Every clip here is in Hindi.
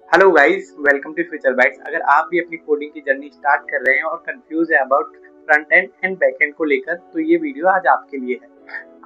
Hello guys, welcome to Future Bytes. अगर आप भी अपनी कोडिंग की जर्नी स्टार्ट कर रहे हैं और कंफ्यूज है about front end and back and को लेकर, तो ये वीडियो आज आपके लिए है।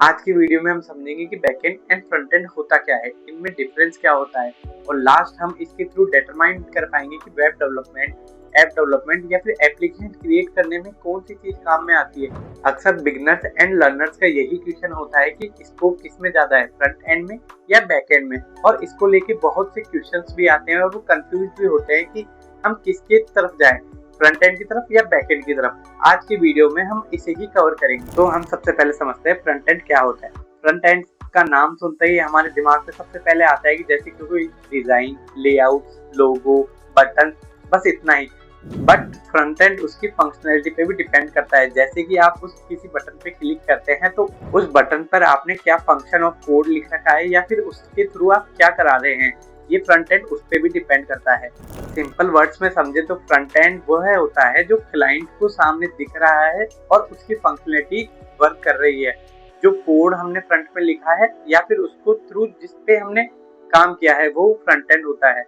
आज की वीडियो में हम समझेंगे कि back and and front end होता क्या है, इनमें डिफरेंस क्या होता है, और लास्ट हम इसके थ्रू डिटरमाइन कर पाएंगे कि वेब डेवलपमेंट, ऐप डेवलपमेंट या फिर एप्लीकेशन क्रिएट करने में कौन सी चीज काम में आती है। अक्सर बिगनर्स एंड लर्नर्स का यही क्वेश्चन होता है कि स्कोप किसमें ज्यादा है, फ्रंट एंड में या बैक एंड में। और इसको लेके बहुत से क्वेश्चंस भी आते हैं और वो कंफ्यूज भी होते हैं कि हम किसके तरफ जाएं, फ्रंट एंड की तरफ या बैक एंड की तरफ। आज की वीडियो में हम इसे ही कवर करेंगे। तो हम सबसे पहले समझते हैं फ्रंट एंड क्या होता है। फ्रंट एंड का नाम सुनते ही हमारे दिमाग में सबसे पहले आता है कि जैसे कि कोई डिजाइन, लेआउट, लोगो, बटन, बस इतना ही। बट फ्रंट एंड उसकी फंक्शनैलिटी पे भी डिपेंड करता है। जैसे कि आप उस किसी बटन पे क्लिक करते हैं तो उस बटन पर आपने क्या फंक्शन और कोड लिख रखा है या फिर उसके थ्रू आप क्या करा रहे हैं, ये फ्रंट एंड उस पर भी डिपेंड करता है। सिंपल वर्ड्स में समझे तो फ्रंट एंड वो है होता है जो क्लाइंट को सामने दिख रहा है और उसकी फंक्शनैलिटी वर्क कर रही है। जो कोड हमने फ्रंट में लिखा है या फिर उसको थ्रू जिसपे हमने काम किया है, वो फ्रंट एंड होता है।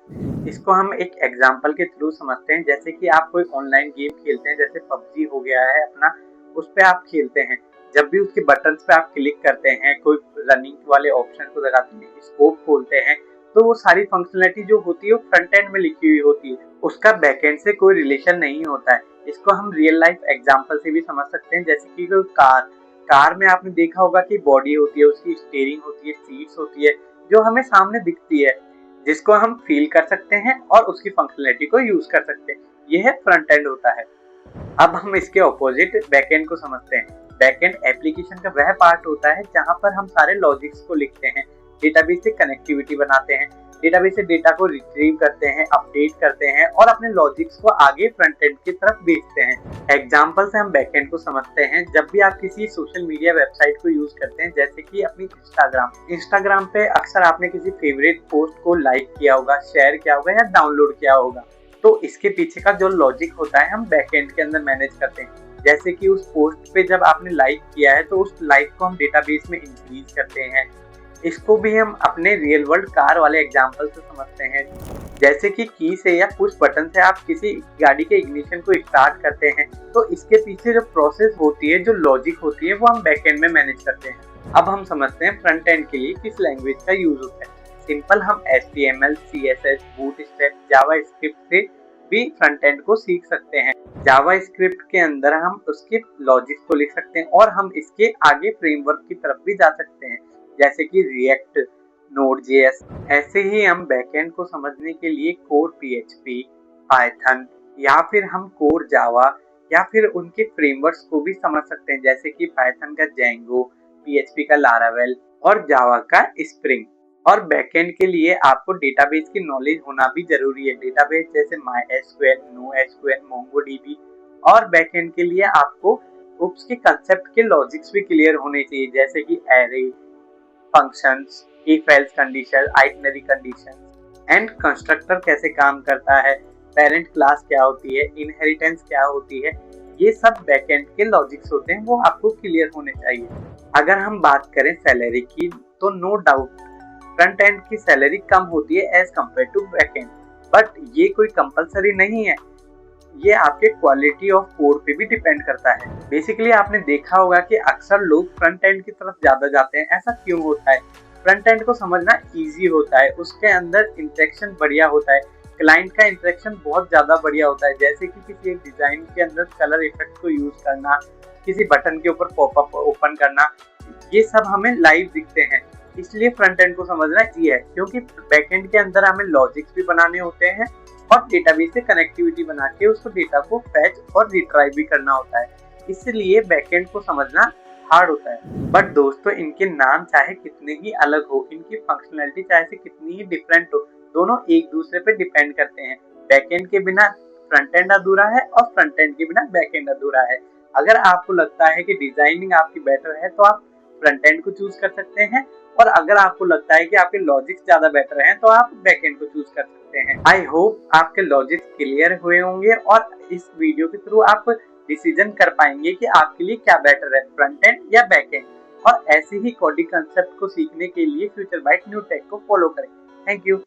इसको हम एक एग्जांपल के थ्रू समझते हैं। जैसे कि आप कोई ऑनलाइन गेम खेलते हैं, जैसे पबजी हो गया है अपना, उस पे आप खेलते हैं। जब भी उसके बटन्स पे आप क्लिक करते हैं, कोई रनिंग वाले ऑप्शन को दबाते हैं, स्कोप खोलते हैं, तो वो सारी फंक्शनलिटी जो होती है वो फ्रंट एंड में लिखी हुई होती है, उसका बैक एंड से कोई रिलेशन नहीं होता है। इसको हम रियल लाइफ एग्जांपल से भी समझ सकते हैं। जैसे कि कोई कार में आपने देखा होगा कि बॉडी होती है, उसकी स्टीयरिंग होती है, सीट्स होती है, जो हमें सामने दिखती है, जिसको हम फील कर सकते हैं और उसकी फंक्शनलिटी को यूज कर सकते हैं। यह है फ्रंट एंड होता है। अब हम इसके ऑपोजिट बैक एंड को समझते हैं। बैक एंड एप्लीकेशन का वह पार्ट होता है जहां पर हम सारे लॉजिक्स को लिखते हैं, डेटाबेस से कनेक्टिविटी बनाते हैं, डेटाबेस से डेटा को रिट्रीव करते हैं, अपडेट करते हैं और अपने लॉजिक्स को आगे फ्रंट एंड की तरफ भेजते हैं। एग्जांपल से हम बैक एंड को समझते हैं। जब भी आप किसी सोशल मीडिया वेबसाइट को यूज करते हैं, जैसे कि अपनी इंस्टाग्राम पे अक्सर आपने किसी फेवरेट पोस्ट को लाइक किया होगा, शेयर किया होगा या डाउनलोड किया होगा, तो इसके पीछे का जो लॉजिक होता है हम बैक एंड के अंदर मैनेज करते हैं। जैसे कि उस पोस्ट पे जब आपने लाइक किया है तो उस लाइक को हम डेटाबेस में इंक्रीज करते हैं। इसको भी हम अपने रियल वर्ल्ड कार वाले एग्जांपल से समझते हैं। जैसे कि की से या पुश बटन से आप किसी गाड़ी के इग्निशन को स्टार्ट करते हैं, तो इसके पीछे जो प्रोसेस होती है, जो लॉजिक होती है, वो हम बैक एंड में मैनेज करते हैं। अब हम समझते हैं फ्रंट एंड के लिए किस लैंग्वेज का यूज होता है। सिंपल हम HTML, CSS, बूटस्ट्रैप, जावास्क्रिप्ट से भी फ्रंट एंड को सीख सकते हैं। जावास्क्रिप्ट के अंदर हम उसके लॉजिक को लिख सकते हैं और हम इसके आगे फ्रेमवर्क की तरफ भी जा सकते हैं, जैसे कि रिएक्ट, नोड.js। ऐसे ही हम बैकएंड को समझने के लिए कोर PHP, पाइथन या फिर हम कोर जावा या फिर उनके फ्रेमवर्क्स को भी समझ सकते हैं, जैसे कि पाइथन का जेंगो, PHP का लारावेल और जावा का स्प्रिंग। और बैकएंड के लिए आपको डेटाबेस की नॉलेज होना भी जरूरी है। डेटाबेस जैसे MySQL, NoSQL, MongoDB। और बैकएंड के लिए आपको उसके कंसेप्ट के लॉजिक्स भी क्लियर होने चाहिए, जैसे कि array, functions, if else condition, itinerary condition and constructor कैसे काम करता है, पेरेंट क्लास क्या होती है, इनहेरिटेंस क्या होती है, ये सब बैकएंड के लॉजिक्स होते हैं, वो आपको क्लियर होने चाहिए। अगर हम बात करें सैलरी की, तो नो डाउट फ्रंट एंड की सैलरी कम होती है as compare to back end, but ये कोई कंपलसरी नहीं है। ये आपके क्वालिटी ऑफ कोड पे भी डिपेंड करता है। बेसिकली आपने देखा होगा कि अक्सर लोग फ्रंट एंड की तरफ ज्यादा जाते हैं। ऐसा क्यों होता है? फ्रंट एंड को समझना इजी होता है, उसके अंदर इंटरेक्शन बढ़िया होता है, क्लाइंट का इंटरेक्शन बहुत ज्यादा बढ़िया होता है। जैसे कि किसी एक डिजाइन के अंदर कलर इफेक्ट को यूज करना, किसी बटन के ऊपर पॉपअप ओपन करना, ये सब हमें लाइव दिखते हैं। इसलिए फ्रंट एंड को समझना इजी है, क्योंकि बैक एंड के अंदर हमें लॉजिक्स भी बनाने होते हैं और डेटाबेस से कनेक्टिविटी बना के उसको डेटा को फैच और रिट्राइव भी करना होता है। इसलिए बैकएंड को समझना हार्ड होता है। बट दोस्तों, इनके नाम चाहे कितने ही अलग हो, इनकी फंक्शनैलिटी चाहे से कितनी ही डिफरेंट हो, दोनों एक दूसरे पे डिपेंड करते हैं। बैकएंड के बिना फ्रंट एंड अधूरा है और फ्रंट एंड के बिना बैकएंड अधूरा है। अगर आपको लगता है कि डिजाइनिंग आपकी बेटर है तो आप फ्रंट एंड को चूज कर सकते हैं, और अगर आपको लगता है कि आपके लॉजिक्स ज्यादा बेटर हैं तो आप बैकएंड को चूज कर सकते हैं। आई होप आपके लॉजिक्स क्लियर हुए होंगे और इस वीडियो के थ्रू आप डिसीजन कर पाएंगे कि आपके लिए क्या बेटर है, फ्रंट एंड या बैक एंड। और ऐसे ही कोडिंग कंसेप्ट को सीखने के लिए फ्यूचर बाइट न्यू टेक को फॉलो करें। Thank you.